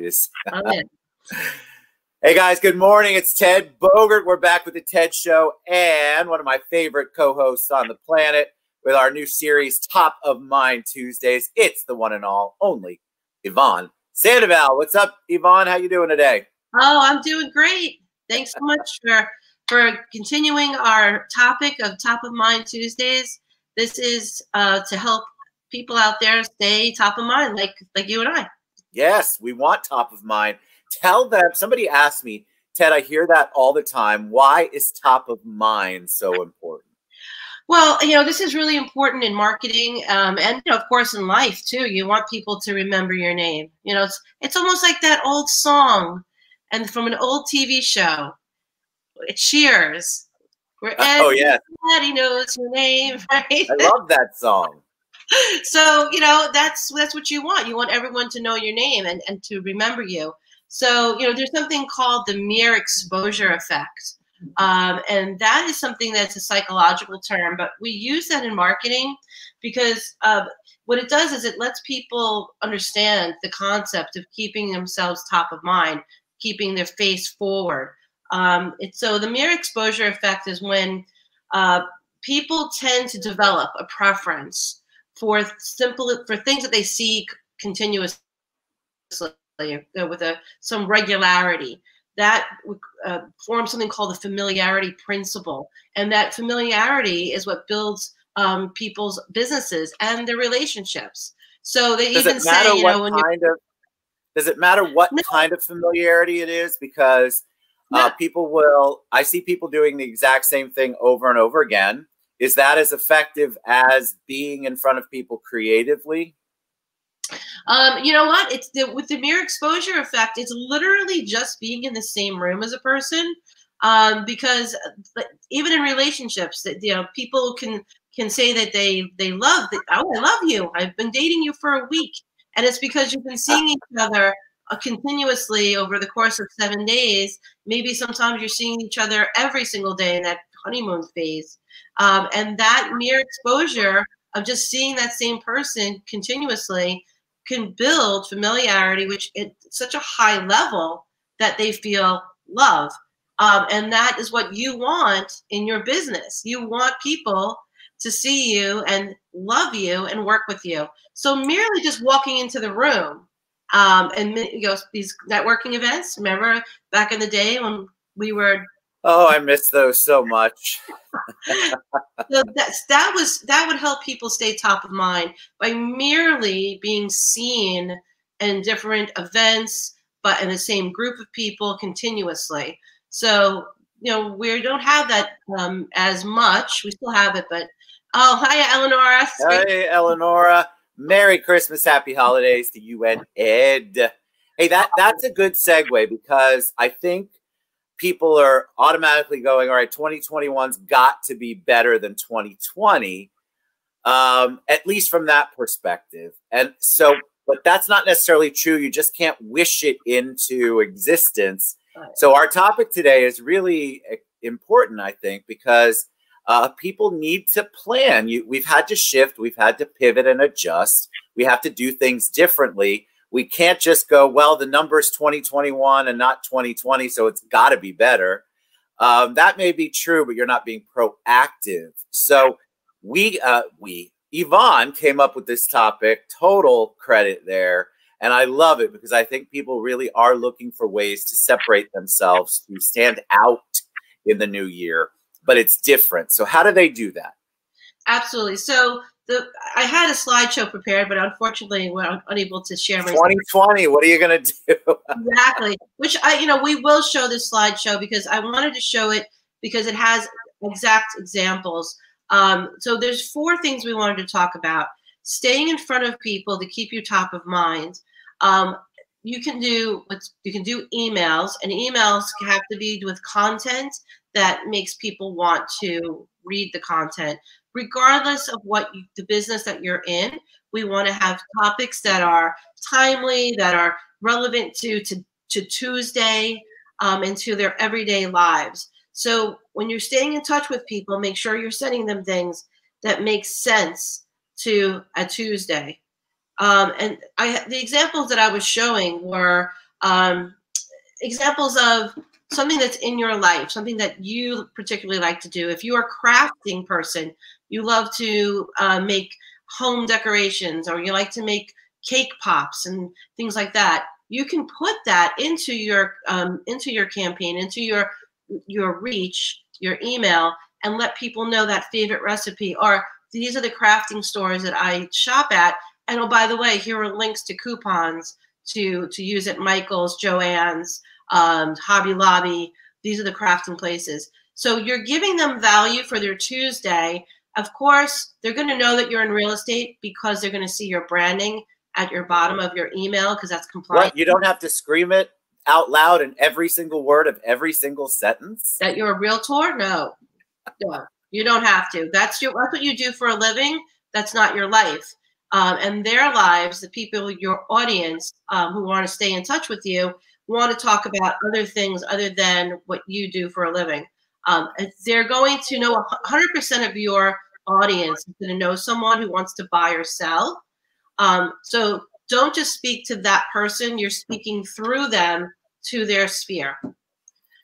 this. Oh, yeah. Hey guys, good morning. It's Ted Bogert. We're back with the Ted Show and one of my favorite co-hosts on the planet with our new series, Top of Mind Tuesdays. It's the one and all, only Yvonne Sandoval. What's up, Yvonne? How you doing today? Oh, I'm doing great. Thanks so much for continuing our topic of Top of Mind Tuesdays. This is to help people out there stay top of mind, like you and I. Yes, we want top of mind. Tell them, somebody asked me, Ted, I hear that all the time. Why is top of mind so important? Well, this is really important in marketing, and of course in life too. You want people to remember your name. It's almost like that old song, and from an old TV show, Cheers, where everybody knows your name, right? I love that song. So that's what you want. You want everyone to know your name and to remember you. So there's something called the mere exposure effect. And that is something that's a psychological term, but we use that in marketing because what it does is it lets people understand the concept of keeping themselves top of mind, keeping their face forward. So the mere exposure effect is when people tend to develop a preference for things that they see continuously with some regularity. That forms something called the familiarity principle. And that familiarity is what builds people's businesses and their relationships. So they even say, does it matter what kind of familiarity it is? Because I see people doing the exact same thing over and over again. Is that as effective as being in front of people creatively? You know what? With the mere exposure effect, it's literally just being in the same room as a person. Because even in relationships, that people can say that they love that. Oh, I love you. I've been dating you for a week, and it's because you've been seeing each other continuously over the course of 7 days. Maybe sometimes you're seeing each other every single day in that honeymoon phase. And that mere exposure of just seeing that same person continuously can build familiarity, which at such a high level that they feel love. And that is what you want in your business. You want people to see you and love you and work with you. So merely just walking into the room and these networking events, remember back in the day when we were... Oh, I miss those so much. So that would help people stay top of mind by merely being seen in different events, but in the same group of people continuously. So we don't have that as much. We still have it, but hi, Eleonora. Hey, Eleonora. Merry Christmas, Happy Holidays to you and Ed. Hey, that's a good segue because I think people are automatically going, all right, 2021's got to be better than 2020, at least from that perspective. And so, but that's not necessarily true. You just can't wish it into existence. So our topic today is really important, I think, because people need to plan. We've had to shift. We've had to pivot and adjust. We have to do things differently. We can't just go, well, the number's 2021 and not 2020, so it's got to be better. That may be true, but you're not being proactive. So Yvonne came up with this topic, total credit there. And I love it because I think people really are looking for ways to separate themselves, to stand out in the new year, but it's different. So how do they do that? Absolutely. So I had a slideshow prepared, but unfortunately we're unable to share my 2020. What are you going to do? Exactly. Which we will show this slideshow because I wanted to show it because it has exact examples. So there's 4 things we wanted to talk about. Staying in front of people to keep you top of mind. You can do emails, and emails have to be with content that makes people want to read the content. Regardless of the business that you're in, we want to have topics that are timely, that are relevant to Tuesday, and to their everyday lives. So when you're staying in touch with people, make sure you're sending them things that make sense to a Tuesday. And the examples that I was showing were Examples of something that's in your life, something that you particularly like to do. If you're a crafting person, you love to make home decorations, or you like to make cake pops and things like that, you can put that into your campaign, into your reach, your email, and let people know that favorite recipe, or these are the crafting stores that I shop at. And oh, by the way, here are links to coupons to use at Michael's, Joann's, Hobby Lobby. These are the crafting places. So you're giving them value for their Tuesday. Of course, they're going to know that you're in real estate because they're going to see your branding at your bottom of your email, because that's compliant. What? You don't have to scream it out loud in every single word of every single sentence? That you're a realtor? No, you don't have to. That's what you do for a living. That's not your life. And their lives, the people, your audience who want to stay in touch with you, want to talk about other things other than what you do for a living. They're going to know 100% of your audience is going to know someone who wants to buy or sell. So don't just speak to that person. You're speaking through them to their sphere.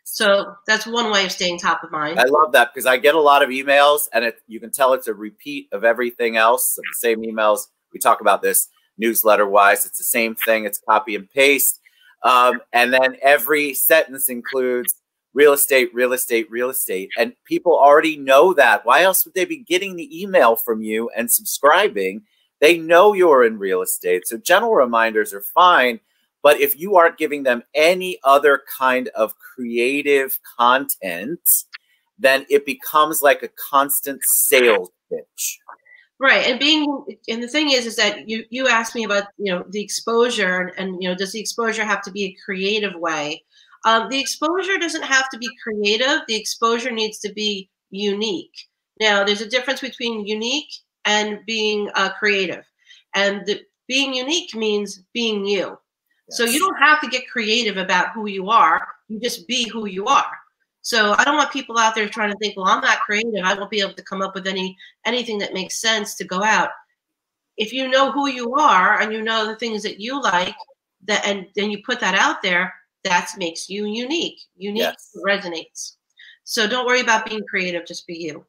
So that's one way of staying top of mind. I love that, because I get a lot of emails, and you can tell it's a repeat of everything else, of the same emails. We talk about this newsletter-wise. It's the same thing. It's copy and paste. And then every sentence includes real estate, real estate, real estate. And people already know that. Why else would they be getting the email from you and subscribing? They know you're in real estate. So gentle reminders are fine. But if you aren't giving them any other kind of creative content, then it becomes like a constant sales pitch. Right. And the thing is that you asked me about, the exposure, and does the exposure have to be a creative way? The exposure doesn't have to be creative. The exposure needs to be unique. Now, there's a difference between unique and being creative. And being unique means being you. Yes. So you don't have to get creative about who you are. You just be who you are. So I don't want people out there trying to think, well, I'm not creative. I won't be able to come up with anything that makes sense to go out. If you know who you are and you know the things that you like, and then you put that out there, that makes you unique. Unique. Yes. Resonates. So don't worry about being creative. Just be you.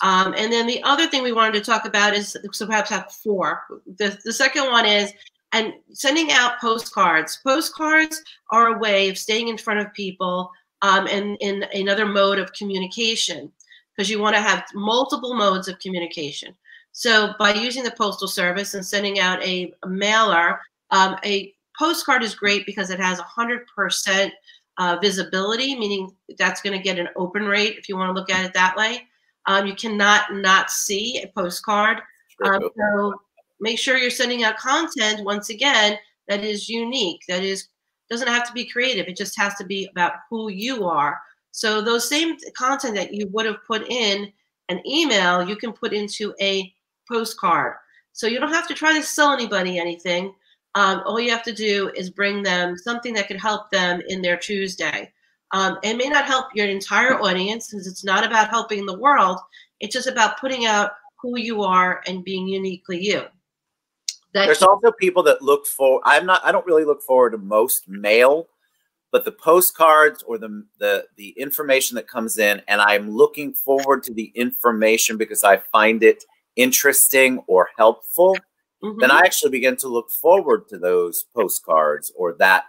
And then the other thing we wanted to talk about is, so perhaps have four. The second one is, and sending out postcards. Postcards are a way of staying in front of people and in another mode of communication, because you want to have multiple modes of communication. So by using the postal service and sending out a mailer, a postcard is great because it has 100% visibility, meaning that's going to get an open rate if you want to look at it that way. You cannot not see a postcard. So make sure you're sending out content, once again, that is unique, doesn't have to be creative. It just has to be about who you are. So those same content that you would have put in an email, you can put into a postcard. So you don't have to try to sell anybody anything. All you have to do is bring them something that can help them in their Tuesday. It may not help your entire audience, because it's not about helping the world. It's just about putting out who you are and being uniquely you. There's also people that look for, I don't really look forward to most mail, but the postcards or the information that comes in, and I'm looking forward to the information because I find it interesting or helpful, then I actually begin to look forward to those postcards or that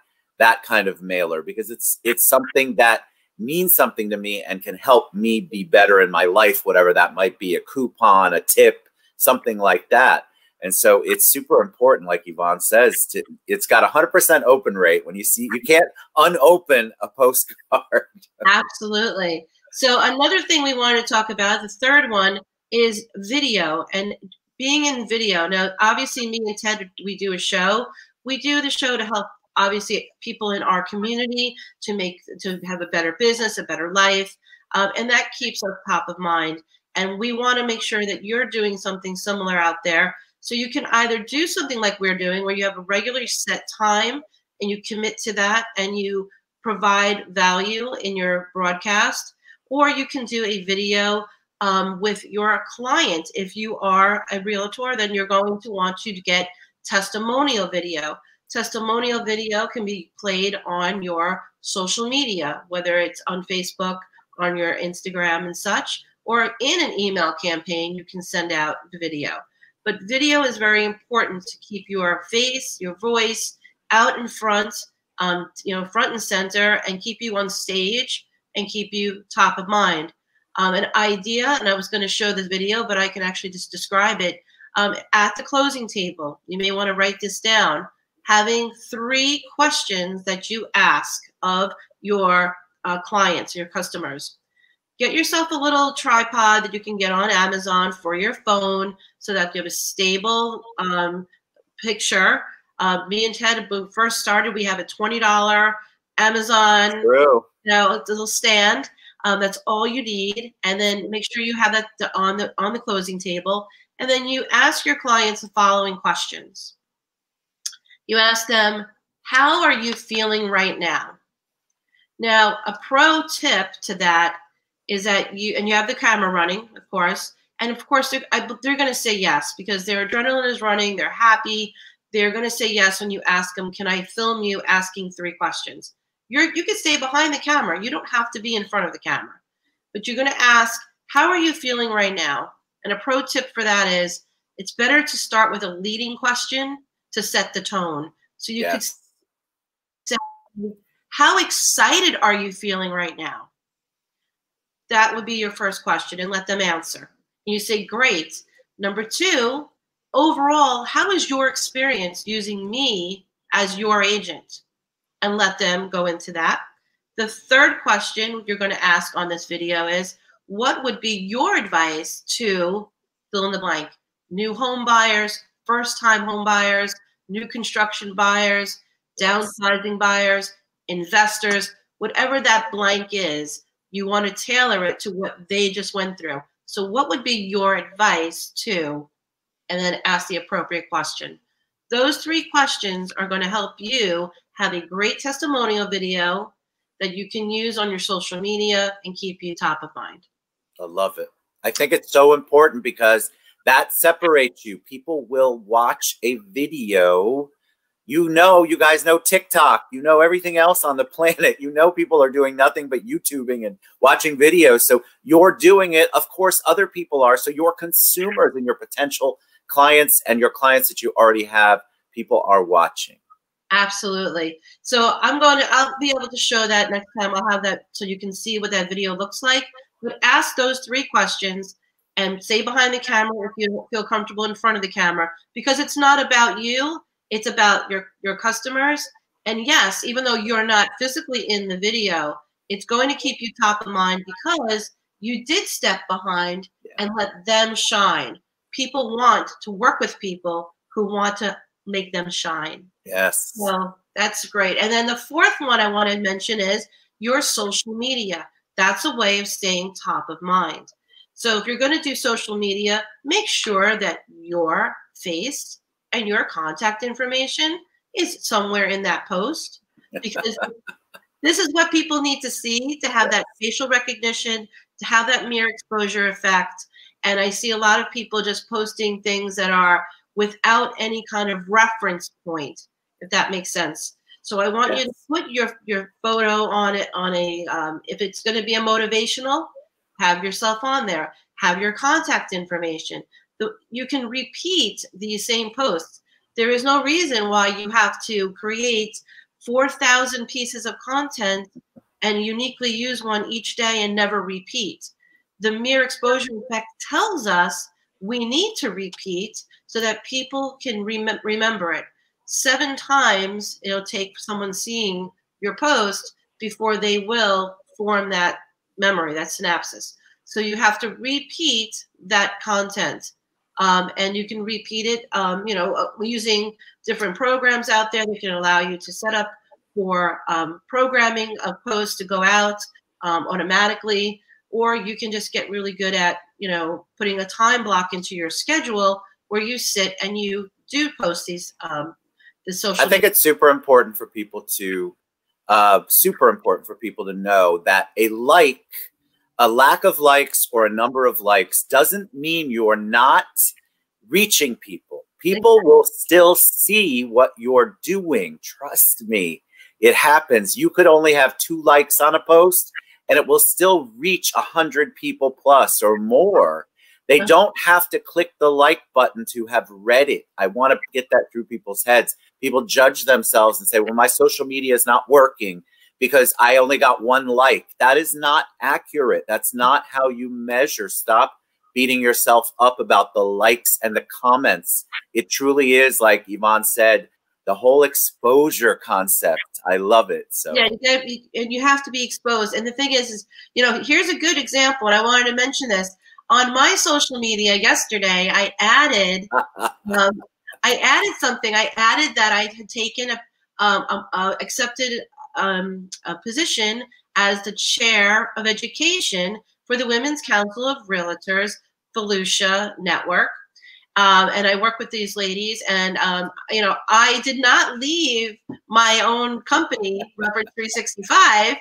kind of mailer, because it's something that means something to me and can help me be better in my life, whatever that might be, a coupon, a tip, something like that. And so it's super important, like Yvonne says, it's got 100% open rate. When you can't unopen a postcard. Absolutely. So another thing we wanted to talk about, the third one, is video and being in video. Now, obviously, me and Ted, we do a show. We do the show to help, obviously, people in our community to have a better business, a better life, and that keeps us top of mind. And we want to make sure that you're doing something similar out there. So you can either do something like we're doing, where you have a regularly set time and you commit to that and you provide value in your broadcast, or you can do a video with your client. If you are a realtor, then you're going to want you to get testimonial video. testimonial video can be played on your social media, whether it's on Facebook, on your Instagram and such, or in an email campaign, you can send out the video. But video is very important to keep your face, your voice out in front, front and center, and keep you on stage and keep you top of mind. An idea, and I was going to show this video, but I can actually just describe it. At the closing table, you may want to write this down, having 3 questions that you ask of your clients, your customers. Get yourself a little tripod that you can get on Amazon for your phone so that you have a stable picture. Me and Ted, when we first started, we have a $20 Amazon little stand. That's all you need. And then make sure you have that on the closing table. And then you ask your clients the following questions. You ask them, how are you feeling right now? Now, a pro tip to that is that you have the camera running, of course, and of course they're going to say yes because their adrenaline is running, they're happy, they're going to say yes when you ask them, can I film you asking 3 questions? You can stay behind the camera, you don't have to be in front of the camera, but you're going to ask, how are you feeling right now? And a pro tip for that is, it's better to start with a leading question to set the tone. So you could say, how excited are you feeling right now? That would be your first question, and let them answer. And you say, great. Number 2, overall, how is your experience using me as your agent? And let them go into that. The third question you're going to ask on this video is, what would be your advice to fill in the blank? New home buyers, first-time home buyers, new construction buyers, downsizing buyers, investors, whatever that blank is, you want to tailor it to what they just went through. So what would be your advice to, and then ask the appropriate question. Those 3 questions are going to help you have a great testimonial video that you can use on your social media and keep you top of mind. I love it. I think it's so important because that separates you. People will watch a video. You guys know TikTok. You know everything else on the planet. You know people are doing nothing but YouTubing and watching videos. So you're doing it. Of course, other people are. So your consumers and your potential clients and your clients that you already have, people are watching. Absolutely. So I'll be able to show that next time. I'll have that so you can see what that video looks like. But ask those 3 questions and stay behind the camera if you don't feel comfortable in front of the camera, because it's not about you. It's about your customers. And yes, even though you're not physically in the video, it's going to keep you top of mind because you did step behind and let them shine. People want to work with people who want to make them shine. Yes. So that's great. And then the 4th one I want to mention is your social media. That's a way of staying top of mind. So if you're going to do social media, make sure that your face and your contact information is somewhere in that post, because this is what people need to see to have that facial recognition, to have that mirror exposure effect. And I see a lot of people just posting things that are without any kind of reference point, if that makes sense. So I want you to put your photo on it on a, if it's going to be a motivational, have yourself on there, have your contact information. You can repeat these same posts. There is no reason why you have to create 4,000 pieces of content and uniquely use one each day and never repeat. The mere exposure effect tells us we need to repeat so that people can remember it. 7 times it'll take someone seeing your post before they will form that memory, that synapses. So you have to repeat that content. And you can repeat it, using different programs out there that can allow you to set up for programming a post to go out automatically, or you can just get really good at, putting a time block into your schedule where you sit and you do post these the social. I think it's super important for people to know that a lack of likes or a number of likes doesn't mean you're not reaching people. People will still see what you're doing. Trust me, it happens. You could only have 2 likes on a post and it will still reach 100 people plus or more. They don't have to click the like button to have read it. I want to get that through people's heads. People judge themselves and say, well, my social media is not working because I only got 1 like. That is not accurate. That's not how you measure. Stop beating yourself up about the likes and the comments. It truly is, like Yvonne said, the whole exposure concept. I love it. So yeah, and you have to be exposed. And the thing is, you know, here's a good example. And I wanted to mention this on my social media yesterday. I added, something. I added that I had taken accepted a position as the chair of education for the Women's Council of Realtors Volusia Network. And I work with these ladies, and you know, I did not leave my own company, Reverend 365.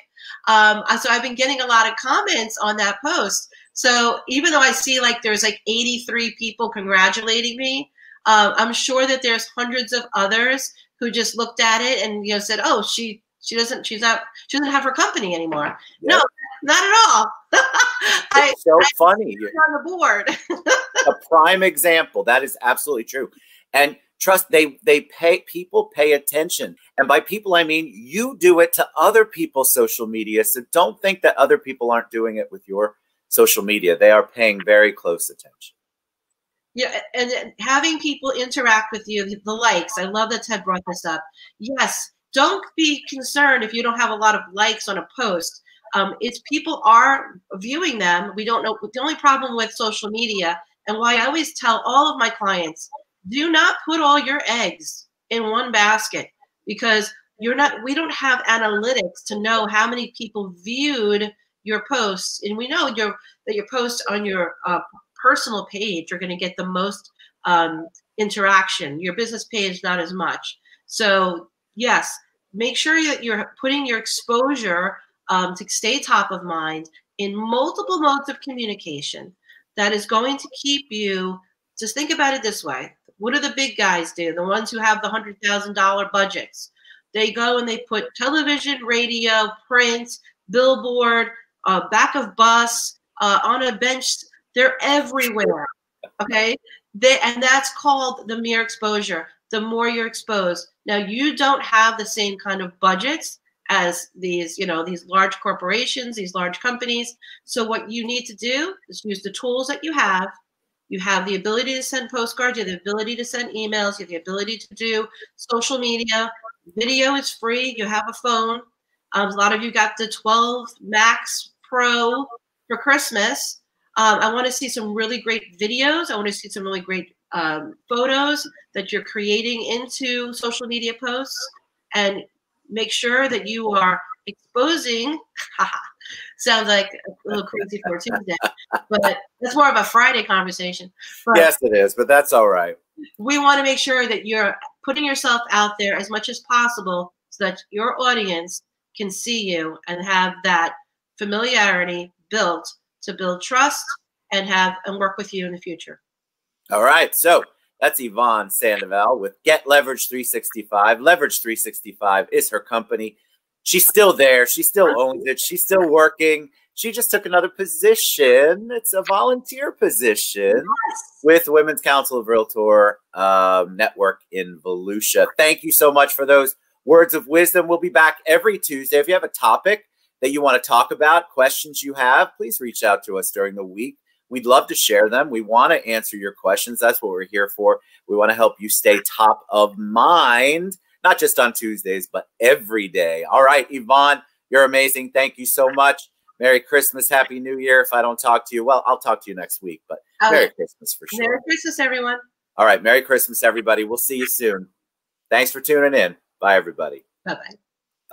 So I've been getting a lot of comments on that post. So even though I see like there's like 83 people congratulating me, I'm sure that there's hundreds of others who just looked at it and, you know, said, "Oh, she doesn't have her company anymore." Yep. No, not at all. It's so funny. On the board. A prime example. That is absolutely true. And trust, people pay attention. And by people, I mean, you do it to other people's social media. So don't think that other people aren't doing it with your social media. They are paying very close attention. Yeah, and having people interact with you, the likes. I love that Ted brought this up. Yes, don't be concerned if you don't have a lot of likes on a post. It's people are viewing them. We don't know. The only problem with social media, and why I always tell all of my clients, do not put all your eggs in one basket, because we don't have analytics to know how many people viewed your posts. And we know that your posts on your personal page are going to get the most interaction. Your business page, not as much. So yes, make sure that you're putting your exposure to stay top of mind in multiple modes of communication. That is going to keep you. Just think about it this way. What do the big guys do? The ones who have the $100,000 budgets. They go and they put television, radio, print, billboard, back of bus, on a bench. They're everywhere. Okay? And that's called the mere exposure. The more you're exposed. Now, you don't have the same kind of budgets as these, you know, these large corporations, these large companies. So what you need to do is use the tools that you have. You have the ability to send postcards. You have the ability to send emails. You have the ability to do social media. Video is free. You have a phone. A lot of you got the 12 Max Pro for Christmas. I want to see some really great videos. I want to see some really great photos that you're creating into social media posts, and make sure that you are exposing. Sounds like a little crazy for a Tuesday, but that's more of a Friday conversation. But yes, it is, but that's all right. We want to make sure that you're putting yourself out there as much as possible so that your audience can see you and have that familiarity built to build trust and work with you in the future. All right. So that's Yvonne Sandoval with Get Leverage 365. Leverage 365 is her company. She's still there. She still owns it. She's still working. She just took another position. It's a volunteer position with Women's Council of Realtor Network in Volusia. Thank you so much for those words of wisdom. We'll be back every Tuesday. If you have a topic that you want to talk about, questions you have, please reach out to us during the week. We'd love to share them. We want to answer your questions. That's what we're here for. We want to help you stay top of mind, not just on Tuesdays, but every day. All right, Yvonne, you're amazing. Thank you so much. Merry Christmas. Happy New Year. If I don't talk to you, well, I'll talk to you next week, but Merry Christmas for sure. Merry Christmas, everyone. All right. Merry Christmas, everybody. We'll see you soon. Thanks for tuning in. Bye, everybody. Bye-bye.